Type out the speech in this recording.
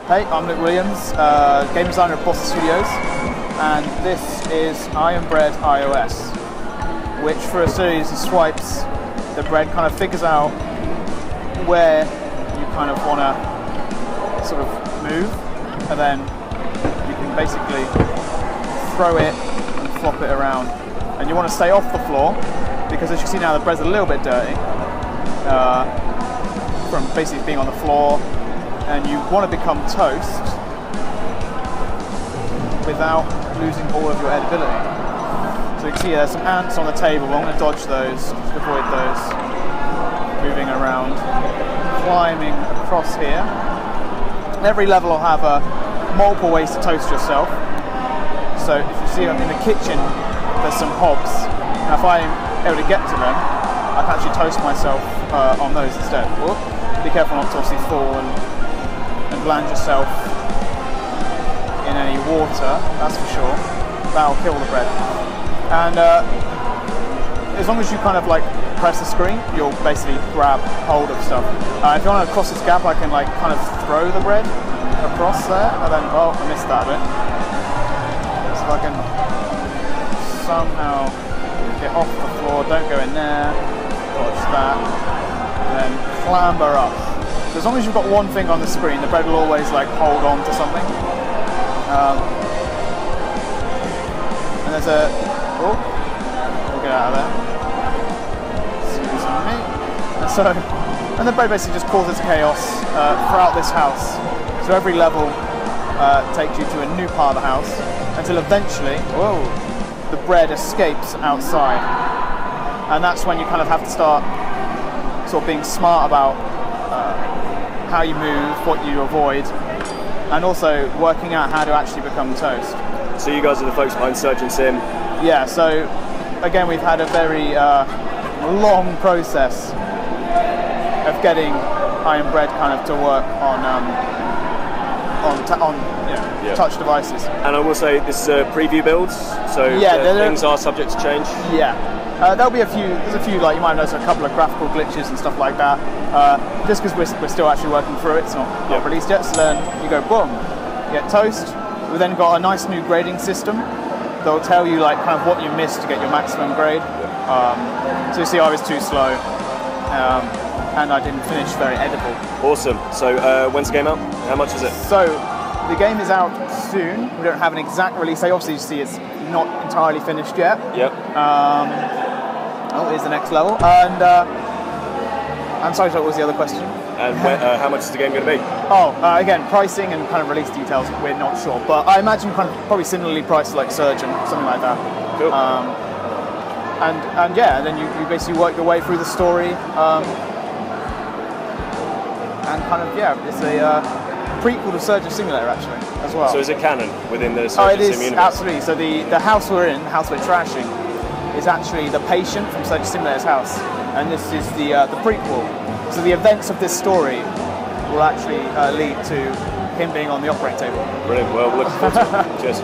Hey, I'm Luke Williams, game designer at Bossa Studios, and this is Iron Bread iOS, which for a series of swipes, the bread kind of figures out where you kind of want to sort of move, and then you can basically throw it and flop it around. And you want to stay off the floor, because as you see now the bread's a little bit dirty from basically being on the floor, and you want to become toast without losing all of your edibility. So you can see there's some ants on the table. I'm going to dodge those, avoid those, moving around, climbing across here. Every level will have multiple ways to toast yourself. So if you see in the kitchen, there's some hobs. Now if I'm able to get to them, I can actually toast myself on those instead. Whoop. Be careful not to obviously fall and land yourself in any water, that's for sure. That'll kill the bread. And as long as you kind of like press the screen, you'll basically grab hold of stuff. If you want to cross this gap, I can like kind of throw the bread across there, and then, oh, I missed that bit. So I can somehow get off the floor, don't go in there, dodge that, and then clamber up. So as long as you've got one thing on the screen, the bread will always like hold on to something. And there's a, oh, we'll get out of there. Excuse me. And the bread basically just causes chaos throughout this house. So every level takes you to a new part of the house until eventually, whoa, the bread escapes outside. And that's when you kind of have to start sort of being smart about how you move, what you avoid, and also working out how to actually become toast. So you guys are the folks behind Surgeon Sim? Yeah, so again we've had a very long process of getting Iron Bread kind of to work on touch devices. And I will say this is a preview build, so things are subject to change? Yeah. There'll be there's a few, like you might notice, a couple of graphical glitches and stuff like that, just because we're still actually working through it, it's not released yet, so then you go boom, you get toast. We've then got a nice new grading system that'll tell you like kind of what you missed to get your maximum grade. So you see I was too slow, and I didn't finish very edible. Awesome. So when's the game out? How much is it? So the game is out soon. We don't have an exact release date. Obviously you see it's not entirely finished yet. Yep. Oh, here's the next level. And I'm sorry, what was the other question? And how much is the game going to be? Oh, again, pricing and kind of release details, we're not sure. But I imagine kind of probably similarly priced like Surgeon, something like that. Cool. And yeah, then you basically work your way through the story. And kind of, yeah, it's a prequel to Surgeon Simulator actually, as well. So is it canon within the Surgeon Sim universe? Absolutely. So the house we're in, the house we're trashing, is actually the patient from Surgeon Simulator's house, and this is the prequel. So the events of this story will actually lead to him being on the operating table. Brilliant. Well, looking forward to it. Cheers.